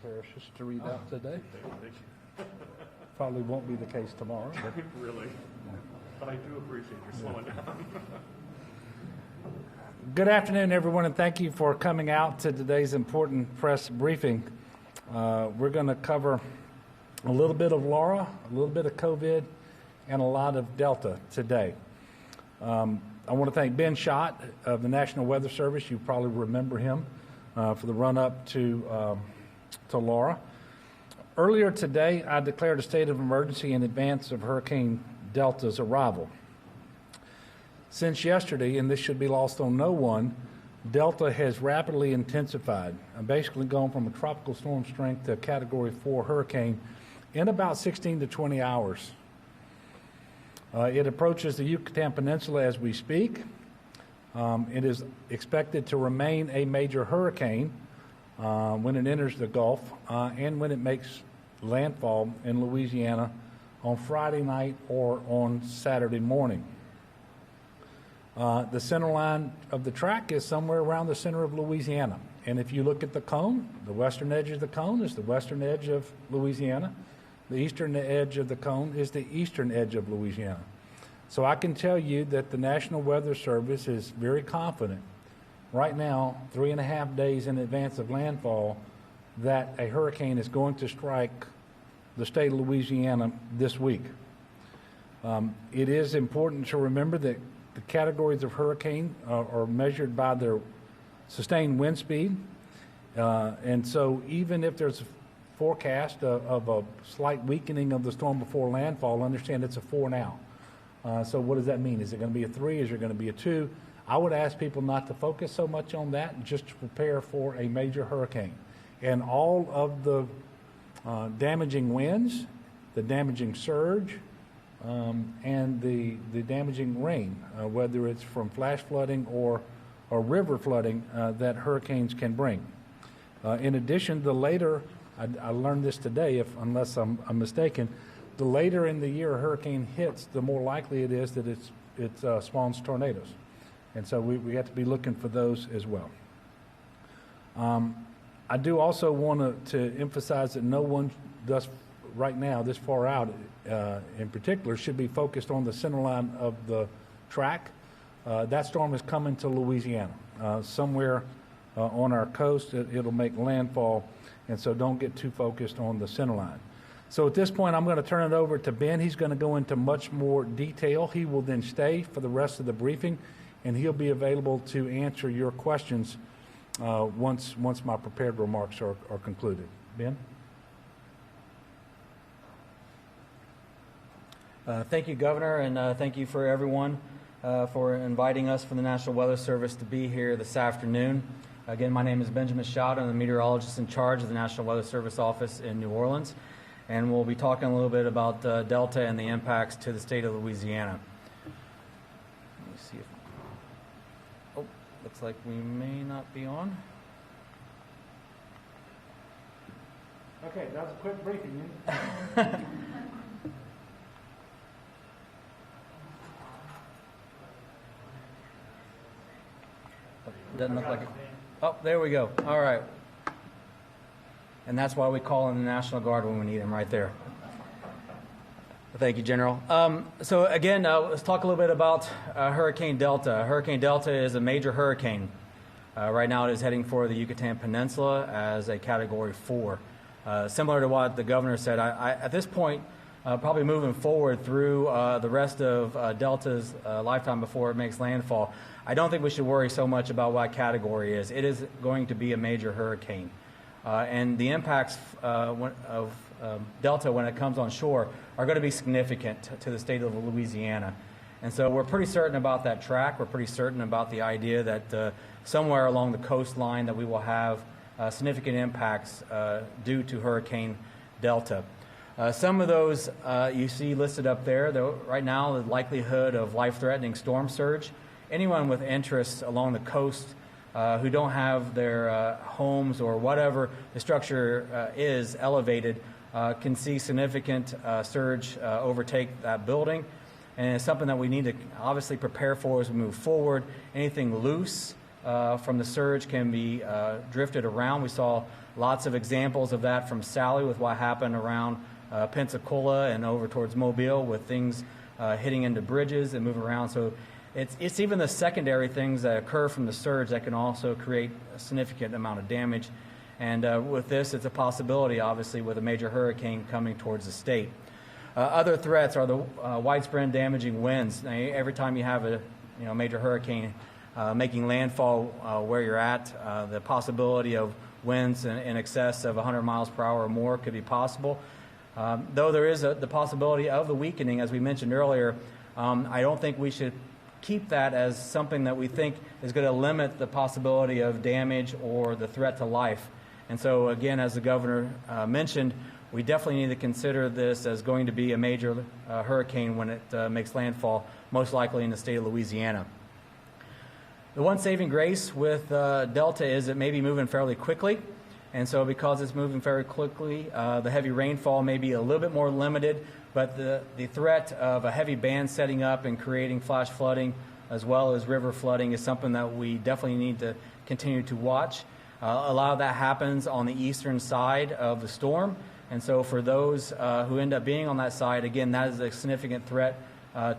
parishes to read out today. Probably won't be the case tomorrow. But Really? But I do appreciate your slowing down. Good afternoon, everyone, and thank you for coming out to today's important press briefing. We're going to cover a little bit of Laura, a little bit of COVID, and a lot of Delta today. I want to thank Ben Schott of the National Weather Service. You probably remember him for the run-up to Laura. Earlier today, I declared a state of emergency in advance of Hurricane Delta's arrival. Since yesterday, and this should be lost on no one, Delta has rapidly intensified and basically gone from a tropical storm strength to a Category 4 hurricane in about 16 to 20 hours. It approaches the Yucatan Peninsula as we speak. It is expected to remain a major hurricane when it enters the Gulf and when it makes landfall in Louisiana on Friday night or on Saturday morning. The center line of the track is somewhere around the center of Louisiana. And if you look at the cone, the western edge of the cone is the western edge of Louisiana. The eastern edge of the cone is the eastern edge of Louisiana. So I can tell you that the National Weather Service is very confident right now, 3.5 days in advance of landfall, that a hurricane is going to strike the state of Louisiana this week. It is important to remember that the categories of hurricane are measured by their sustained wind speed. And so even if there's a forecast of a slight weakening of the storm before landfall, understand it's a 4 now. So what does that mean? Is it going to be a 3? Is it going to be a 2? I would ask people not to focus so much on that and just to prepare for a major hurricane. And all of the damaging winds, the damaging surge, and the damaging rain, whether it's from flash flooding or river flooding that hurricanes can bring. In addition, the later, I learned this today, unless I'm mistaken, the later in the year a hurricane hits, the more likely it is that it spawns tornadoes. And so we have to be looking for those as well. I do also want to emphasize that no one thus right now, this far out in particular, should be focused on the center line of the track. That storm is coming to Louisiana. Somewhere on our coast, it'll make landfall, and so don't get too focused on the center line. So at this point, I'm going to turn it over to Ben. He's going to go into much more detail. He will then stay for the rest of the briefing, and he'll be available to answer your questions once my prepared remarks are concluded. Ben? Thank you, Governor, and thank you for everyone for inviting us from the National Weather Service to be here this afternoon. Again, my name is Benjamin Schott. I'm the meteorologist in charge of the National Weather Service office in New Orleans, and we'll be talking a little bit about Delta and the impacts to the state of Louisiana. Let me see if... Oh, looks like we may not be on. Okay, that was a quick briefing. Doesn't look like it. Oh, there we go. All right. And that's why we call in the National Guard when we need them, right there. Thank you, General. So again, let's talk a little bit about Hurricane Delta. Hurricane Delta is a major hurricane. Right now it is heading for the Yucatan Peninsula as a Category 4. Similar to what the Governor said, I at this point, probably moving forward through the rest of Delta's lifetime before it makes landfall, I don't think we should worry so much about what category is. It is going to be a major hurricane. And the impacts of Delta when it comes on shore are going to be significant to the state of Louisiana. And so we're pretty certain about that track. We're pretty certain about the idea that somewhere along the coastline that we will have significant impacts due to Hurricane Delta. Some of those you see listed up there. Right now, the likelihood of life-threatening storm surge. Anyone with interests along the coast who don't have their homes or whatever the structure is elevated can see significant surge overtake that building. And it's something that we need to obviously prepare for as we move forward. Anything loose from the surge can be drifted around. We saw Lots of examples of that from Sally with what happened around Pensacola and over towards Mobile with things hitting into bridges and moving around. So it's even the secondary things that occur from the surge that can also create a significant amount of damage. And with this, it's a possibility, obviously, with a major hurricane coming towards the state. Other threats are the widespread damaging winds. Now, every time you have a major hurricane making landfall where you're at, the possibility of winds in excess of 100 miles per hour or more could be possible. Though there is the possibility of the weakening, as we mentioned earlier, I don't think we should keep that as something that we think is going to limit the possibility of damage or the threat to life. And so, again, as the governor mentioned, we definitely need to consider this as going to be a major hurricane when it makes landfall, most likely in the state of Louisiana. The one saving grace with Delta is it may be moving fairly quickly. And so because it's moving very quickly, the heavy rainfall may be a little bit more limited, but the threat of a heavy band setting up and creating flash flooding as well as river flooding is something that we definitely need to continue to watch. A lot of that happens on the eastern side of the storm. And so for those who end up being on that side, again, that is a significant threat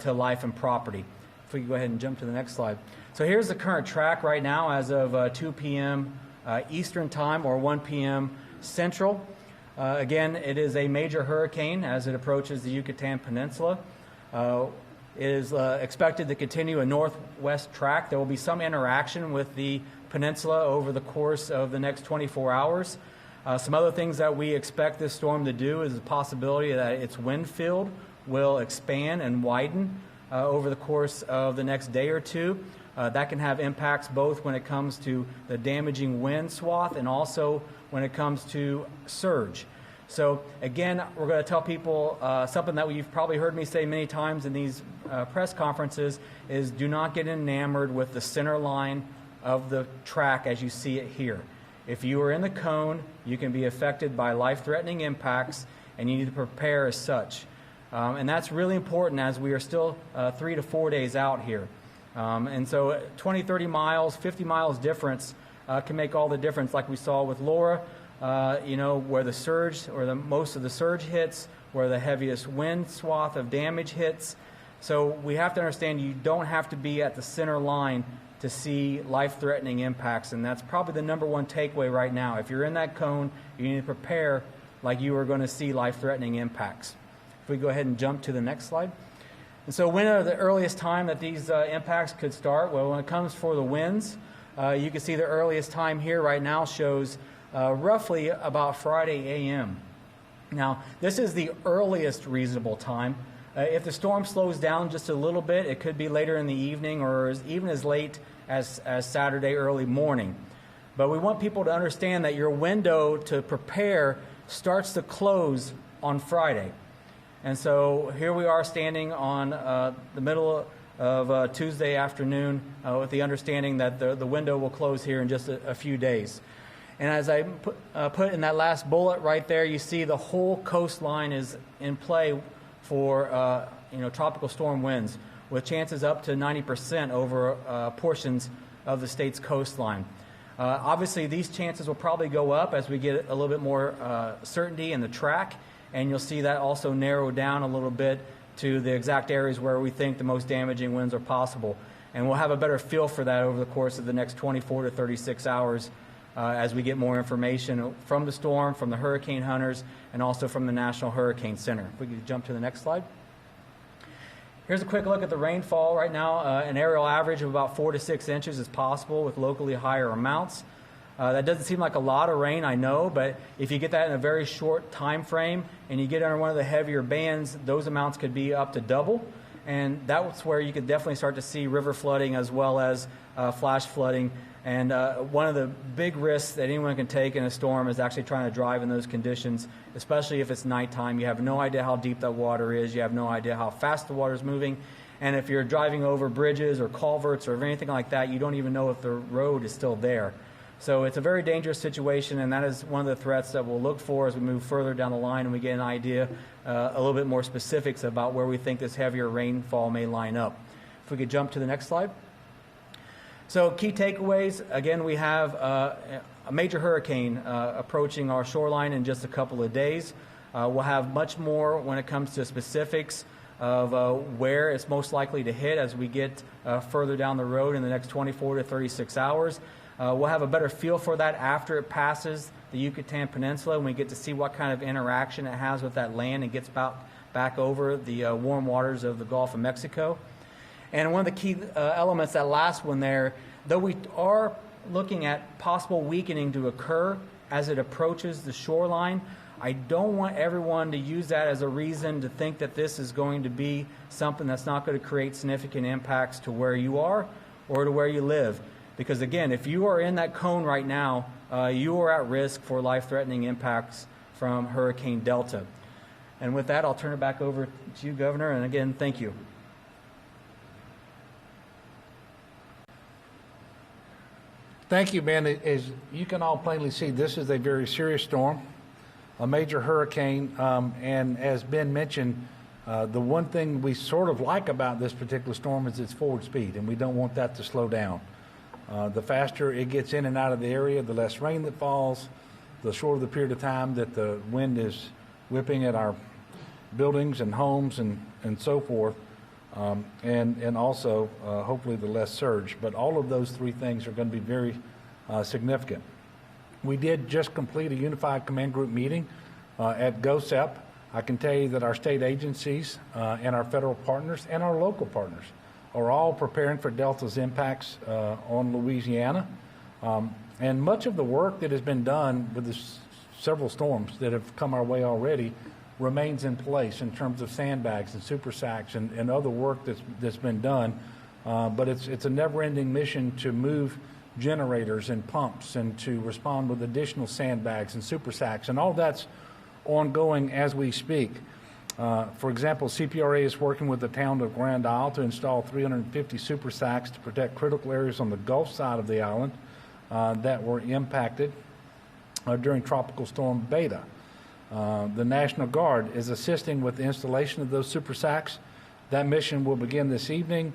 to life and property. If we can go ahead and jump to the next slide. So here's the current track right now as of 2 p.m. Eastern time or 1 p.m. Central. Again, it is a major hurricane as it approaches the Yucatan Peninsula. It is expected to continue a northwest track. There will be some interaction with the peninsula over the course of the next 24 hours. Some other things that we expect this storm to do is the possibility that its wind field will expand and widen over the course of the next day or two. That can have impacts both when it comes to the damaging wind swath and also when it comes to surge. So again, we're going to tell people something that you've probably heard me say many times in these press conferences is do not get enamored with the center line of the track as you see it here. If you are in the cone, you can be affected by life-threatening impacts, and you need to prepare as such. And that's really important as we are still 3 to 4 days out here. And so 20, 30 miles, 50 miles difference can make all the difference, like we saw with Laura, where the surge or most of the surge hits, where the heaviest wind swath of damage hits. So we have to understand you don't have to be at the center line to see life-threatening impacts, and that's probably the number one takeaway right now. If you're in that cone, you need to prepare like you are going to see life-threatening impacts. If we go ahead and jump to the next slide. And so when are the earliest time that these impacts could start? Well, when it comes for the winds, you can see the earliest time here right now shows roughly about Friday a.m. Now, this is the earliest reasonable time. If the storm slows down just a little bit, it could be later in the evening or even as late as Saturday early morning. But we want people to understand that your window to prepare starts to close on Friday. And so here we are standing on the middle of Tuesday afternoon with the understanding that the window will close here in just a few days. And as I put in that last bullet right there, you see the whole coastline is in play for tropical storm winds with chances up to 90% over portions of the state's coastline. Obviously, these chances will probably go up as we get a little bit more certainty in the track, and you'll see that also narrow down a little bit to the exact areas where we think the most damaging winds are possible. And we'll have a better feel for that over the course of the next 24 to 36 hours as we get more information from the storm, from the hurricane hunters, and also from the National Hurricane Center. If we could jump to the next slide. Here's a quick look at the rainfall right now. An aerial average of about 4 to 6 inches is possible with locally higher amounts. That doesn't seem like a lot of rain, I know, but if you get that in a very short time frame and you get under one of the heavier bands, those amounts could be up to double. And that's where you could definitely start to see river flooding as well as flash flooding. And one of the big risks that anyone can take in a storm is actually trying to drive in those conditions, especially if it's nighttime. You have no idea how deep that water is. You have no idea how fast the water is moving. And if you're driving over bridges or culverts or anything like that, you don't even know if the road is still there. So it's a very dangerous situation, and that is one of the threats that we'll look for as we move further down the line and we get an idea, a little bit more specifics about where we think this heavier rainfall may line up. If we could jump to the next slide. So key takeaways, again, we have a major hurricane approaching our shoreline in just a couple of days. We'll have much more when it comes to specifics of where it's most likely to hit as we get further down the road in the next 24 to 36 hours. We'll have a better feel for that after it passes the Yucatan Peninsula, and we get to see what kind of interaction it has with that land and gets back over the warm waters of the Gulf of Mexico. And one of the key elements, that last one there, though we are looking at possible weakening to occur as it approaches the shoreline, I don't want everyone to use that as a reason to think that this is going to be something that's not going to create significant impacts to where you are or to where you live. Because again, if you are in that cone right now, you are at risk for life-threatening impacts from Hurricane Delta. And with that, I'll turn it back over to you, Governor, and again, thank you. Thank you, Ben. As you can all plainly see, this is a very serious storm, a major hurricane, and as Ben mentioned, the one thing we sort of like about this particular storm is its forward speed, and we don't want that to slow down. The faster it gets in and out of the area, the less rain that falls, the shorter the period of time that the wind is whipping at our buildings and homes and so forth, and also hopefully the less surge. But all of those three things are going to be very significant. We did just complete a unified command group meeting at GOSEP. I can tell you that our state agencies and our federal partners and our local partners are all preparing for Delta's impacts on Louisiana. And much of the work that has been done with the several storms that have come our way already remains in place in terms of sandbags and super sacks and other work that's been done. But it's a never-ending mission to move generators and pumps and to respond with additional sandbags and super sacks, and all that's ongoing as we speak. For example, CPRA is working with the town of Grand Isle to install 350 super sacks to protect critical areas on the Gulf side of the island that were impacted during Tropical Storm Beta. The National Guard is assisting with the installation of those super sacks. That mission will begin this evening.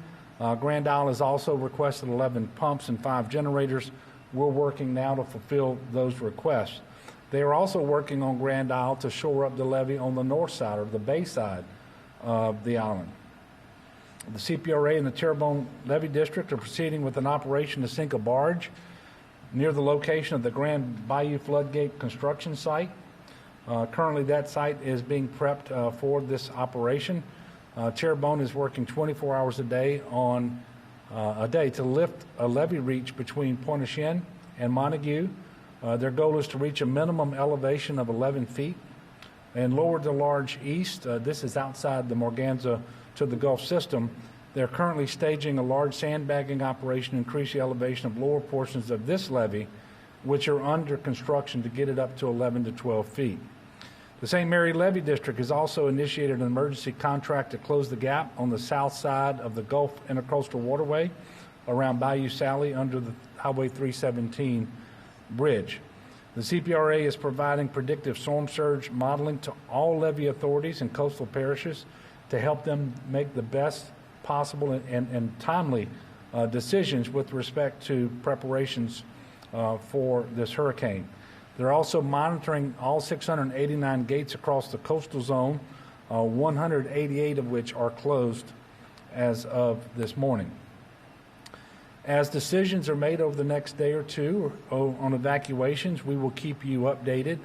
Grand Isle has also requested 11 pumps and 5 generators. We're working now to fulfill those requests. They are also working on Grand Isle to shore up the levee on the north side or the bay side of the island. The CPRA and the Terrebonne Levee District are proceeding with an operation to sink a barge near the location of the Grand Bayou Floodgate construction site. Currently, that site is being prepped for this operation. Terrebonne is working 24 hours a day to lift a levee reach between Pointe-aux-Chenes and Montague. Their goal is to reach a minimum elevation of 11 feet and lower the large east. This is outside the Morganza to the Gulf system. They're currently staging a large sandbagging operation to increase the elevation of lower portions of this levee, which are under construction to get it up to 11 to 12 feet. The St. Mary Levee District has also initiated an emergency contract to close the gap on the south side of the Gulf Intercoastal Waterway around Bayou Sally under the Highway 317 bridge. The CPRA is providing predictive storm surge modeling to all levee authorities and coastal parishes to help them make the best possible and timely decisions with respect to preparations for this hurricane. They're also monitoring all 689 gates across the coastal zone, 188 of which are closed as of this morning. As decisions are made over the next day or two on evacuations, we will keep you updated.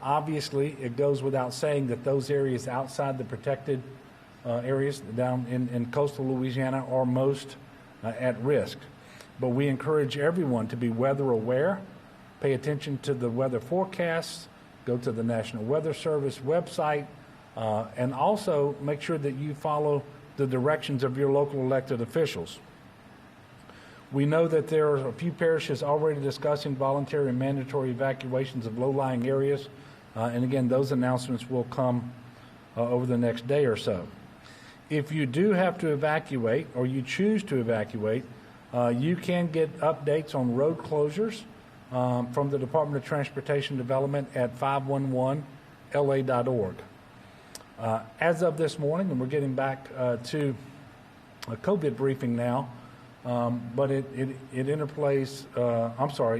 Obviously, it goes without saying that those areas outside the protected areas down in coastal Louisiana are most at risk. But we encourage everyone to be weather aware, pay attention to the weather forecasts, go to the National Weather Service website, and also make sure that you follow the directions of your local elected officials. We know that there are a few parishes already discussing voluntary and mandatory evacuations of low-lying areas, and again, those announcements will come over the next day or so. If you do have to evacuate or you choose to evacuate, you can get updates on road closures from the Department of Transportation Development at 511la.org. As of this morning, and we're getting back to a COVID briefing now, but it interplays,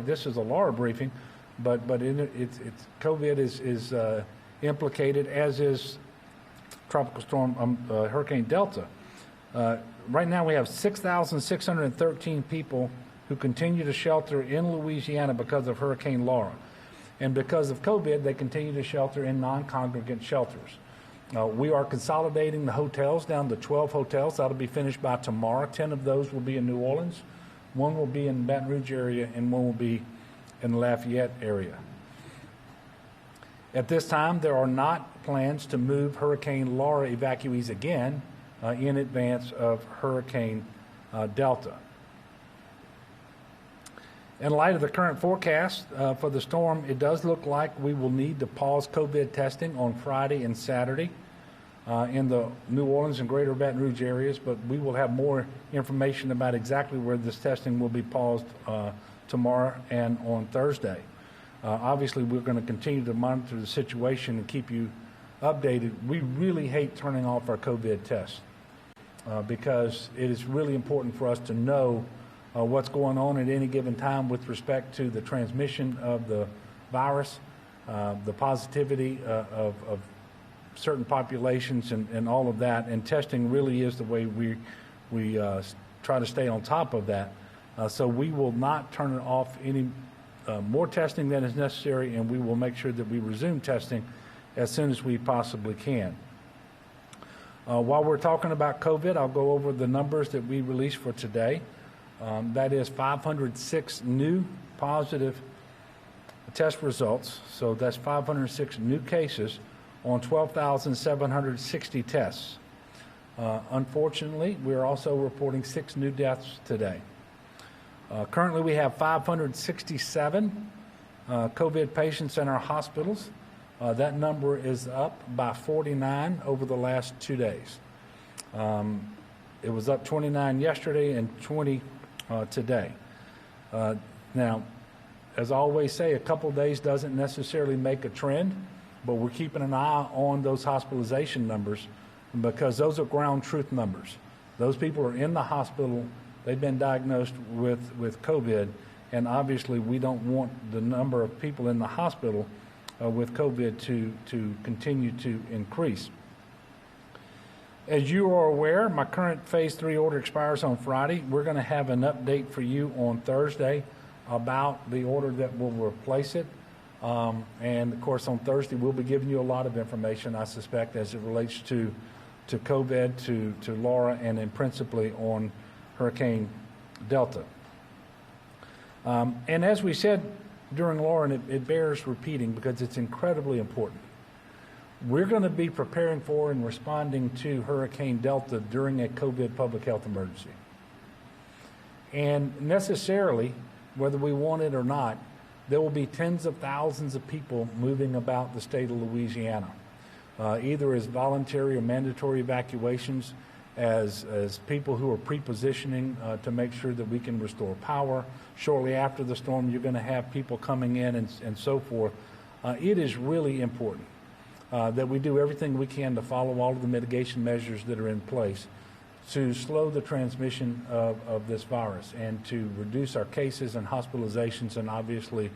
this is a LARA briefing. but COVID is implicated, as is tropical storm Hurricane Delta. Right now we have 6,613 people who continue to shelter in Louisiana because of Hurricane Laura. And because of COVID, they continue to shelter in non-congregant shelters. We are consolidating the hotels down to 12 hotels. That'll be finished by tomorrow. 10 of those will be in New Orleans. One will be in Baton Rouge area, and one will be in the Lafayette area. At this time, there are not plans to move Hurricane Laura evacuees again in advance of Hurricane Delta. In light of the current forecast for the storm, it does look like we will need to pause COVID testing on Friday and Saturday in the New Orleans and greater Baton Rouge areas, but we will have more information about exactly where this testing will be paused tomorrow and on Thursday. Obviously, we're going to continue to monitor the situation and keep you updated. We really hate turning off our COVID tests because it is really important for us to know what's going on at any given time with respect to the transmission of the virus, the positivity of certain populations, and all of that. And testing really is the way we try to stay on top of that. So we will not turn it off any more testing than is necessary, and we will make sure that we resume testing as soon as we possibly can. While we're talking about COVID, I'll go over the numbers that we released for today. That is 506 new positive test results. So that's 506 new cases on 12,760 tests. Unfortunately, we're also reporting 6 new deaths today. Currently, we have 567 COVID patients in our hospitals. That number is up by 49 over the last 2 days. It was up 29 yesterday and 20 today. Now, as I always say, a couple days doesn't necessarily make a trend, but we're keeping an eye on those hospitalization numbers because those are ground truth numbers. Those people are in the hospital. They've been diagnosed with COVID, and obviously we don't want the number of people in the hospital with COVID to continue to increase. As you are aware, my current Phase 3 order expires on Friday. We're going to have an update for you on Thursday about the order that will replace it. And, of course, on Thursday, we'll be giving you a lot of information, I suspect, as it relates to COVID, to Laura, and then principally on Hurricane Delta. And as we said during Laura, and it bears repeating because it's incredibly important, we're going to be preparing for and responding to Hurricane Delta during a COVID public health emergency. And necessarily, whether we want it or not, there will be tens of thousands of people moving about the state of Louisiana, either as voluntary or mandatory evacuations, as people who are pre-positioning to make sure that we can restore power. Shortly after the storm, you're going to have people coming in and so forth. It is really important that we do everything we can to follow all of the mitigation measures that are in place to slow the transmission of this virus and to reduce our cases and hospitalizations and obviously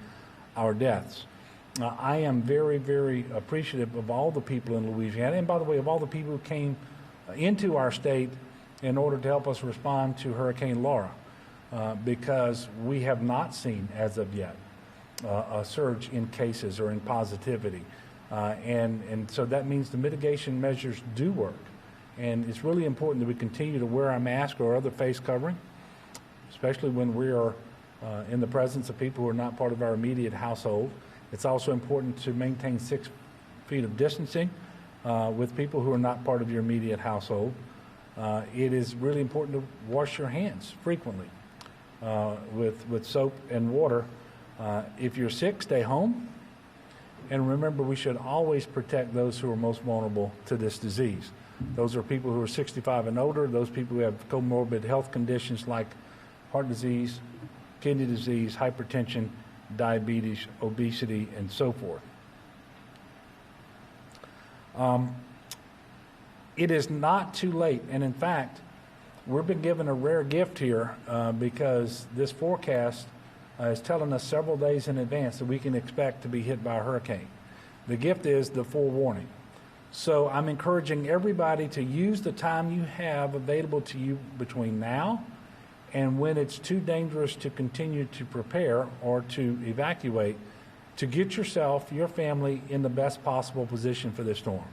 our deaths. I am very, very appreciative of all the people in Louisiana, and by the way, of all the people who came into our state in order to help us respond to Hurricane Laura, because we have not seen as of yet a surge in cases or in positivity. And so that means the mitigation measures do work. And it's really important that we continue to wear our mask or other face covering, especially when we are in the presence of people who are not part of our immediate household. It's also important to maintain 6 feet of distancing with people who are not part of your immediate household. It is really important to wash your hands frequently with soap and water. If you're sick, stay home. And remember, we should always protect those who are most vulnerable to this disease. Those are people who are 65 and older, those people who have comorbid health conditions like heart disease, kidney disease, hypertension, diabetes, obesity, and so forth. It is not too late, and in fact, we've been given a rare gift here because this forecast is telling us several days in advance that we can expect to be hit by a hurricane. The gift is the forewarning. So I'm encouraging everybody to use the time you have available to you between now and when it's too dangerous to continue to prepare or to evacuate, to get yourself, your family, in the best possible position for this storm.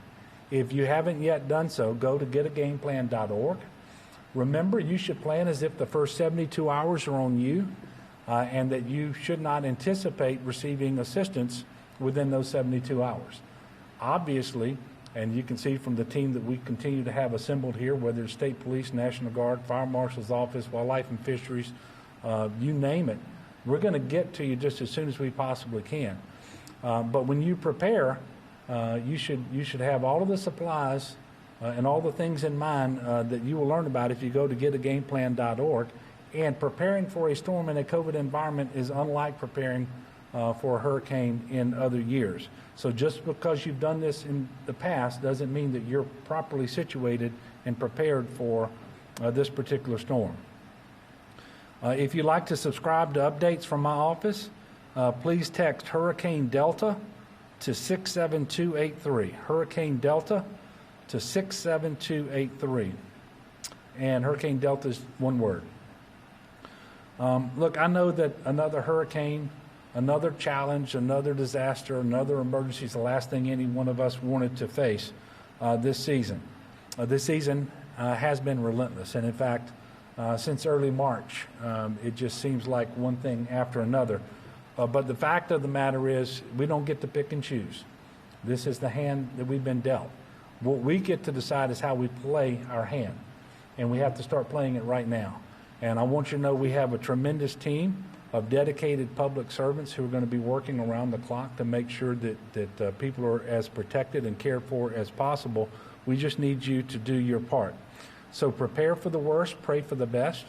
If you haven't yet done so, go to getagameplan.org. Remember, you should plan as if the first 72 hours are on you, and that you should not anticipate receiving assistance within those 72 hours. Obviously, and you can see from the team that we continue to have assembled here, whether it's State Police, National Guard, Fire Marshal's Office, Wildlife and Fisheries, you name it, we're going to get to you just as soon as we possibly can. But when you prepare, you should have all of the supplies and all the things in mind that you will learn about if you go to getagameplan.org. And preparing for a storm in a COVID environment is unlike preparing for a hurricane in other years. So just because you've done this in the past doesn't mean that you're properly situated and prepared for this particular storm. If you'd like to subscribe to updates from my office, please text Hurricane Delta to 67283. Hurricane Delta to 67283. And Hurricane Delta is one word. Look, I know that another hurricane, another challenge, another disaster, another emergency is the last thing any one of us wanted to face this season. This season has been relentless, and in fact, since early March, it just seems like one thing after another. But the fact of the matter is, we don't get to pick and choose. This is the hand that we've been dealt. What we get to decide is how we play our hand, and we have to start playing it right now. And I want you to know we have a tremendous team of dedicated public servants who are going to be working around the clock to make sure that people are as protected and cared for as possible. We just need you to do your part. So prepare for the worst, pray for the best.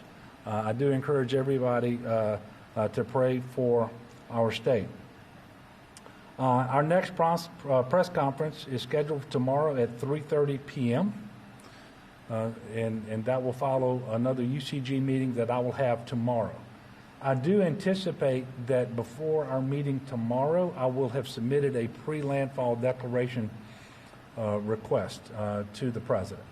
I do encourage everybody to pray for our state. Our next press conference is scheduled tomorrow at 3:30 p.m. And that will follow another UCG meeting that I will have tomorrow. I do anticipate that before our meeting tomorrow, I will have submitted a pre-landfall declaration request to the president.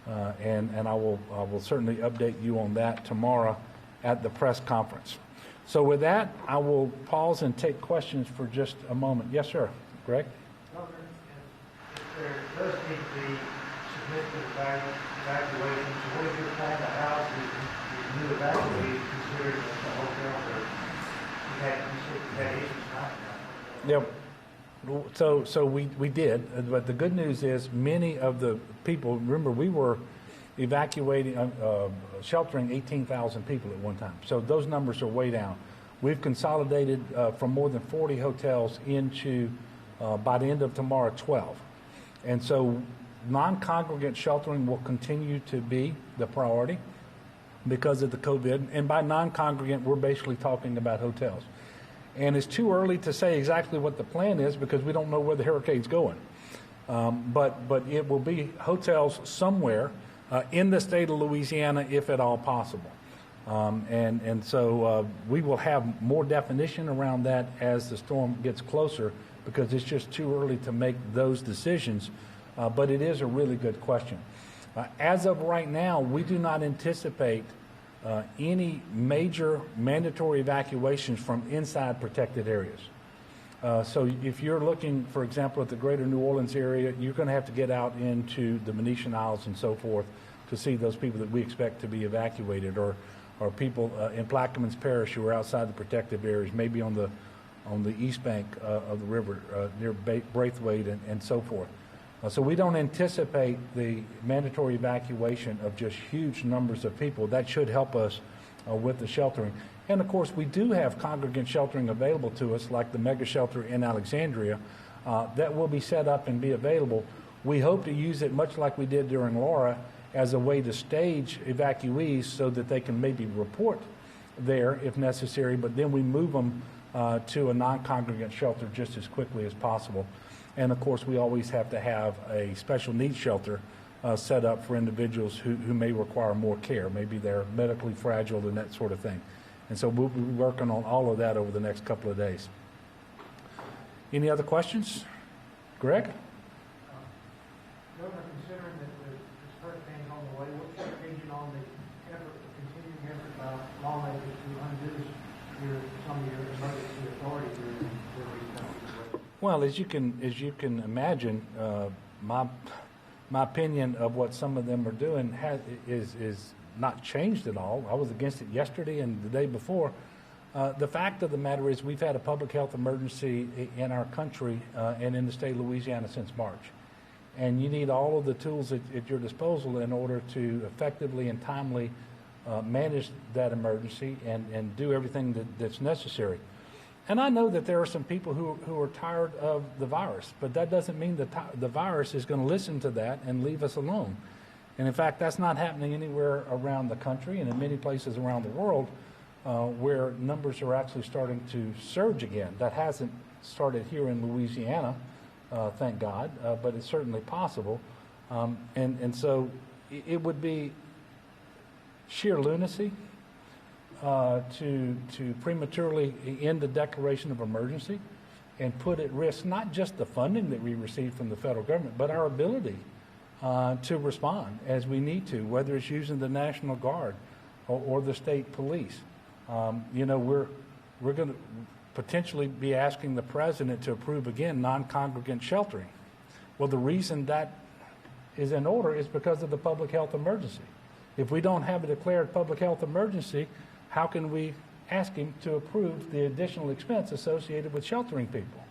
And I will certainly update you on that tomorrow at the press conference. So with that, I will pause and take questions for just a moment. Yes, sir. Greg? Governor, if there does need to be significant evacuation, so what is your plan to house these new evacuees, considering that the hotels are, you had issues not? Yep. So we did, but the good news is many of the people, remember we were evacuating, sheltering 18,000 people at one time. So those numbers are way down. We've consolidated from more than 40 hotels into, by the end of tomorrow, 12. And so non-congregant sheltering will continue to be the priority because of the COVID. And by non-congregant, we're basically talking about hotels. And it's too early to say exactly what the plan is because we don't know where the hurricane's going. But it will be hotels somewhere in the state of Louisiana, if at all possible. So we will have more definition around that as the storm gets closer because it's just too early to make those decisions. But it is a really good question. As of right now, we do not anticipate any major mandatory evacuations from inside protected areas. So if you're looking, for example, at the greater New Orleans area, you're going to have to get out into the Venetian Isles and so forth to see those people that we expect to be evacuated, or people in Plaquemines Parish who are outside the protective areas, maybe on the east bank of the river near Braithwaite and so forth. So we don't anticipate the mandatory evacuation of just huge numbers of people. That should help us with the sheltering. And, of course, we do have congregant sheltering available to us, like the mega shelter in Alexandria, that will be set up and be available. We hope to use it much like we did during Laura as a way to stage evacuees so that they can maybe report there if necessary, but then we move them to a non-congregant shelter just as quickly as possible. And, of course, we always have to have a special needs shelter set up for individuals who may require more care. Maybe they're medically fragile and that sort of thing. And so we'll be working on all of that over the next couple of days. Any other questions? Greg? Governor, considering that this hurricane's on the way, what's your opinion on the effort, the continuing effort by lawmakers to undo some of your emergency authority during these times? Well, as you can imagine, my opinion of what some of them are doing is not changed at all. I was against it yesterday and the day before. The fact of the matter is we've had a public health emergency in our country and in the state of Louisiana since March. And you need all of the tools at your disposal in order to effectively and timely manage that emergency and do everything that's necessary. And I know that there are some people who are tired of the virus, but that doesn't mean that the virus is going to listen to that and leave us alone. And in fact, that's not happening anywhere around the country and in many places around the world where numbers are actually starting to surge again. That hasn't started here in Louisiana, thank God, but it's certainly possible. And so it would be sheer lunacy to prematurely end the declaration of emergency and put at risk not just the funding that we receive from the federal government, but our ability to respond as we need to, whether it's using the National Guard or the state police. We're going to potentially be asking the president to approve again non-congregant sheltering. Well, the reason that is in order is because of the public health emergency. If we don't have a declared public health emergency, how can we ask him to approve the additional expense associated with sheltering people?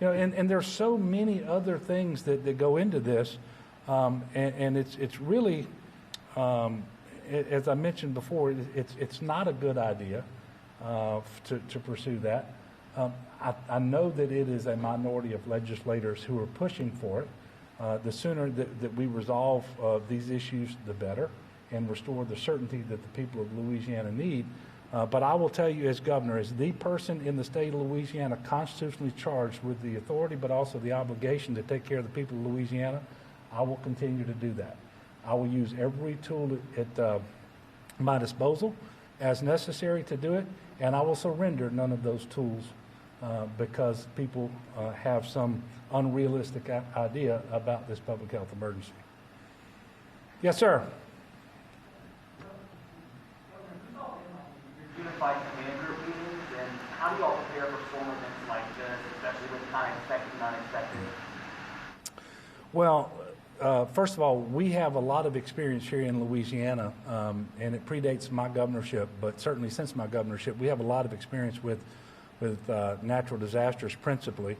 And there's so many other things that go into this, and it's really, as I mentioned before, it's not a good idea to pursue that. I know that it is a minority of legislators who are pushing for it. The sooner that we resolve these issues, the better, and restore the certainty that the people of Louisiana need. But I will tell you as governor, as the person in the state of Louisiana constitutionally charged with the authority but also the obligation to take care of the people of Louisiana, I will continue to do that. I will use every tool at my disposal as necessary to do it, and I will surrender none of those tools because people have some unrealistic idea about this public health emergency. Yes, sir. Unified command group meetings, and how do you all prepare for storm events like this, especially with kind of expected and unexpected? Well, first of all, we have a lot of experience here in Louisiana, and it predates my governorship, but certainly since my governorship, we have a lot of experience with natural disasters principally,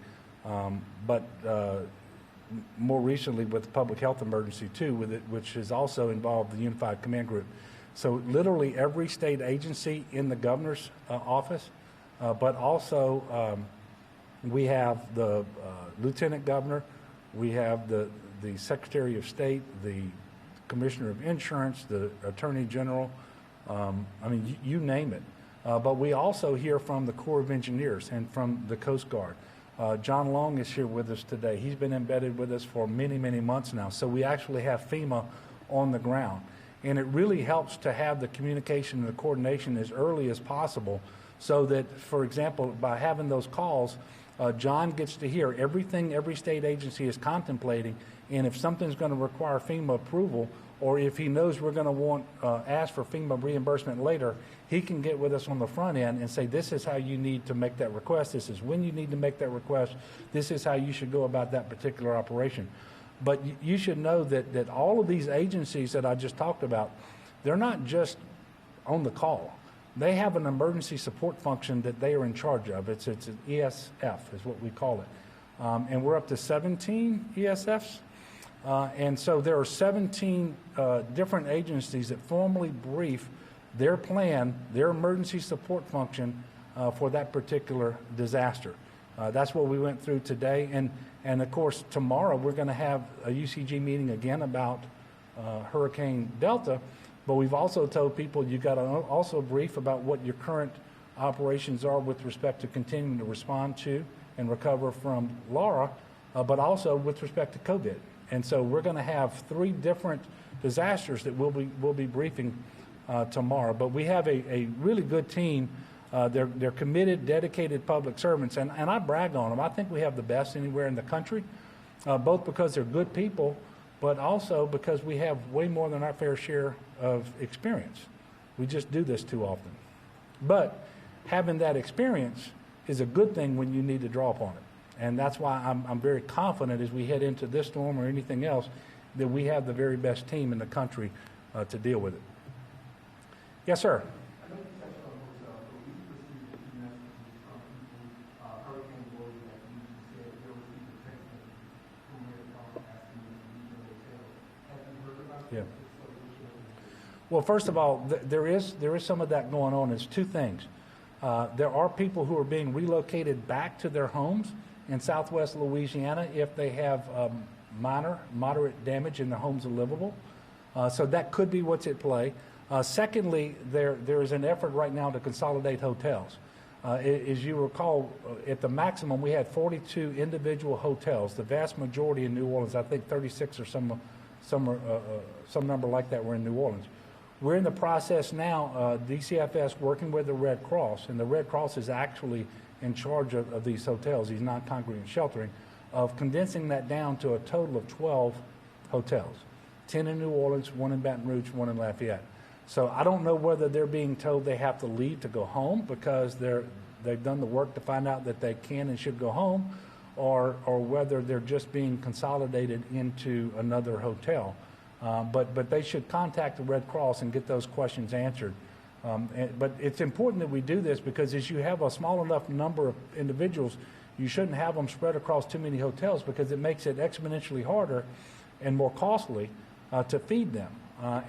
but more recently with the public health emergency too, which has also involved the Unified Command Group. So literally every state agency in the governor's office, but also we have the lieutenant governor, we have the Secretary of State, the Commissioner of Insurance, the Attorney General, you name it. But we also hear from the Corps of Engineers and from the Coast Guard. John Long is here with us today. He's been embedded with us for many, many months now. So we actually have FEMA on the ground. And it really helps to have the communication and the coordination as early as possible so that, for example, by having those calls, John gets to hear everything every state agency is contemplating, and if something's going to require FEMA approval, or if he knows we're going to ask for FEMA reimbursement later, he can get with us on the front end and say, this is how you need to make that request, this is when you need to make that request, this is how you should go about that particular operation. But you should know that all of these agencies that I just talked about, they're not just on the call. They have an emergency support function that they are in charge of. It's an ESF is what we call it. And we're up to 17 ESFs. And so there are 17 different agencies that formally brief their plan, their emergency support function for that particular disaster. That's what we went through today. And of course, tomorrow we're going to have a UCG meeting again about Hurricane Delta. But we've also told people you've got to also brief about what your current operations are with respect to continuing to respond to and recover from Laura, but also with respect to COVID. And so we're going to have 3 different disasters that we'll be briefing tomorrow. But we have a really good team. They're committed, dedicated public servants, and I brag on them. I think we have the best anywhere in the country, both because they're good people, but also because we have way more than our fair share of experience. We just do this too often. But having that experience is a good thing when you need to draw upon it. And that's why I'm very confident as we head into this storm or anything else that we have the very best team in the country to deal with it. Yes, sir. I know you touched on hotels, but we received a few messages from people, hurricane warriors that you said they received a text message from their phone asking them to leave the hotel. Have you heard about that? Yeah. If so, what's your opinion? Well, first of all, there is some of that going on. It's two things. There are people who are being relocated back to their homes in southwest Louisiana if they have moderate damage and their homes are livable. So that could be what's at play. Secondly, there is an effort right now to consolidate hotels. As you recall, at the maximum, we had 42 individual hotels, the vast majority in New Orleans. I think 36 or some number like that were in New Orleans. We're in the process now, DCFS working with the Red Cross, and the Red Cross is actually in charge of these hotels, these non-congregant sheltering, of condensing that down to a total of 12 hotels, 10 in New Orleans, 1 in Baton Rouge, 1 in Lafayette. So I don't know whether they're being told they have to leave to go home because they've done the work to find out that they can and should go home, or whether they're just being consolidated into another hotel. But they should contact the Red Cross and get those questions answered. But it's important that we do this because as you have a small enough number of individuals, you shouldn't have them spread across too many hotels because it makes it exponentially harder and more costly to feed them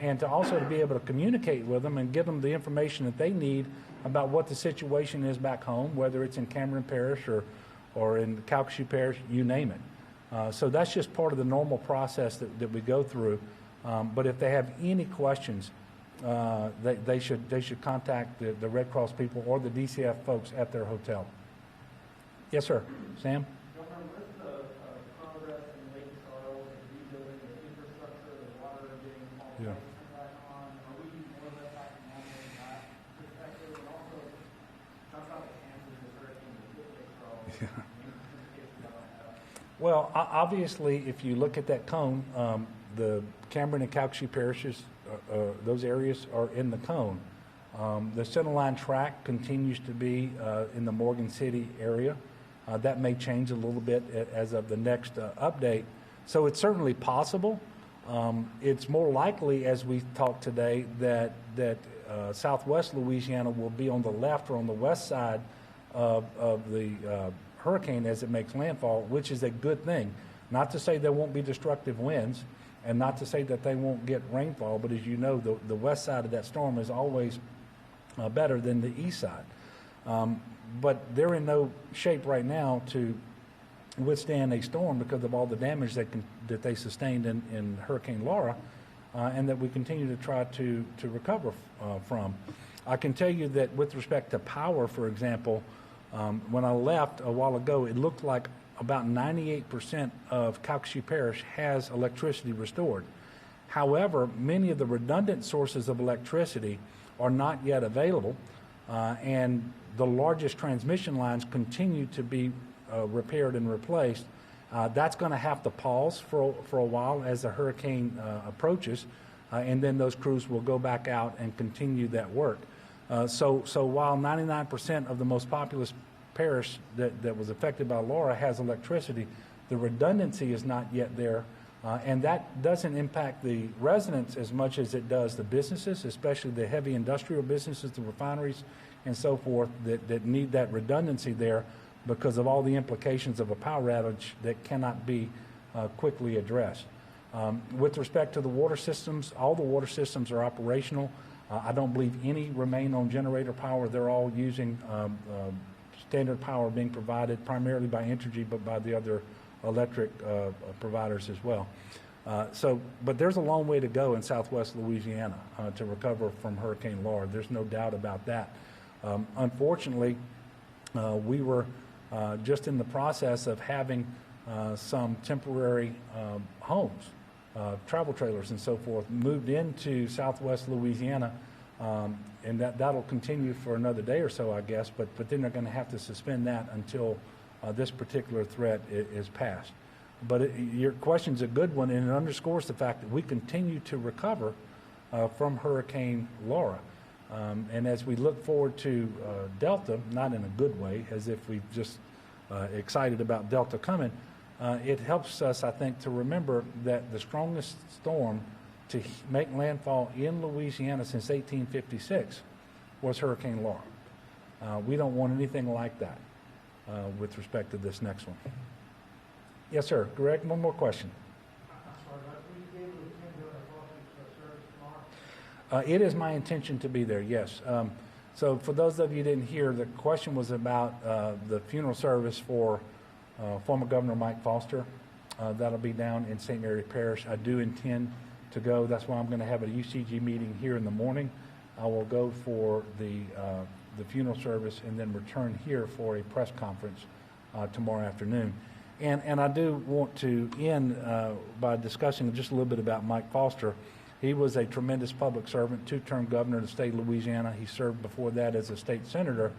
and to also to be able to communicate with them and give them the information that they need about what the situation is back home, whether it's in Cameron Parish or in Calcasieu Parish, you name it. So that's just part of the normal process that we go through. But if they have any questions, they should contact the Red Cross people or the DCF folks at their hotel. Yes, sir. Sam? Governor, what's the progress in lake soils and rebuilding the infrastructure, the water getting all Yeah. back on? Are we more or less back to normal in that perspective? And also, talk about the chances of hurricane to hit lake soils. Well, obviously, if you look at that cone, the Cameron and Calcasieu parishes, those areas are in the cone. The centerline track continues to be in the Morgan City area. That may change a little bit as of the next update. So it's certainly possible. It's more likely, as we talked today, that southwest Louisiana will be on the left or on the west side of the hurricane as it makes landfall, which is a good thing. Not to say there won't be destructive winds and not to say that they won't get rainfall, but as you know, the west side of that storm is always better than the east side. But they're in no shape right now to withstand a storm because of all the damage that they sustained in Hurricane Laura and that we continue to try to recover from. I can tell you that with respect to power, for example, when I left a while ago, it looked like about 98% of Calcasieu Parish has electricity restored. However, many of the redundant sources of electricity are not yet available, and the largest transmission lines continue to be repaired and replaced. That's going to have to pause for a while as the hurricane approaches, and then those crews will go back out and continue that work. So while 99% of the most populous parish that was affected by Laura has electricity, the redundancy is not yet there, and that doesn't impact the residents as much as it does the businesses, especially the heavy industrial businesses, the refineries, and so forth that need that redundancy there because of all the implications of a power outage that cannot be quickly addressed. With respect to the water systems, all the water systems are operational. I don't believe any remain on generator power. They're all using standard power being provided primarily by Entergy, but by the other electric providers as well. But there's a long way to go in southwest Louisiana to recover from Hurricane Laura. There's no doubt about that. Unfortunately, we were just in the process of having some temporary homes, travel trailers and so forth, moved into southwest Louisiana And that'll continue for another day or so, I guess, but then they're going to have to suspend that until this particular threat is passed. But your question's a good one, and it underscores the fact that we continue to recover from Hurricane Laura. And as we look forward to Delta, not in a good way, as if we've just excited about Delta coming, it helps us, I think, to remember that the strongest storm to make landfall in Louisiana since 1856 was Hurricane Laura. We don't want anything like that with respect to this next one. Yes, sir. Greg, one more question. I'm sorry, but will you be able to attend the service tomorrow? It is my intention to be there, yes. So for those of you who didn't hear, the question was about the funeral service for former Governor Mike Foster. That'll be down in St. Mary Parish. I do intend to go. That's why I'm going to have a UCG meeting here in the morning. I will go for the funeral service and then return here for a press conference tomorrow afternoon. And I do want to end by discussing just a little bit about Mike Foster. He was a tremendous public servant, two-term governor of the state of Louisiana. He served before that as a state senator,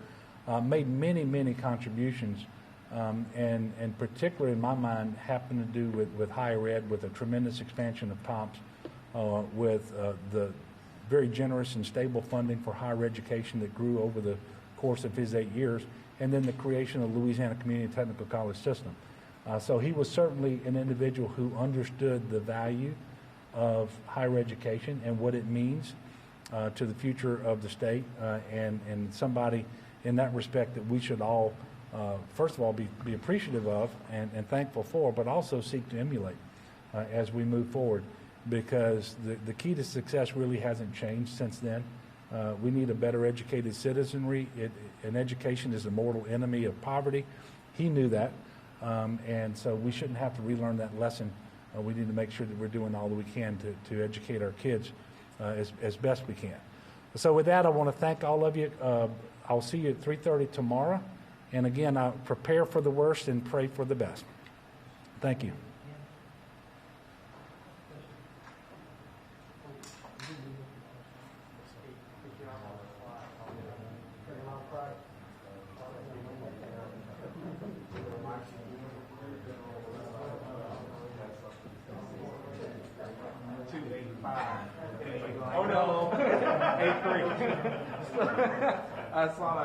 made many, many contributions, and particularly in my mind happened to do with higher ed, with a tremendous expansion of TOPS, with the very generous and stable funding for higher education that grew over the course of his 8 years, and then the creation of the Louisiana Community Technical College system. So he was certainly an individual who understood the value of higher education and what it means to the future of the state, and somebody in that respect that we should all, first of all, be appreciative of and thankful for, but also seek to emulate as we move forward, because the key to success really hasn't changed since then. We need a better educated citizenry, and education is the mortal enemy of poverty. He knew that. And so we shouldn't have to relearn that lesson. We need to make sure that we're doing all that we can to educate our kids as best we can. So with that, I want to thank all of you. I'll see you at 3:30 tomorrow. And again, I prepare for the worst and pray for the best. Thank you. Oh, no. 8-3. I saw that.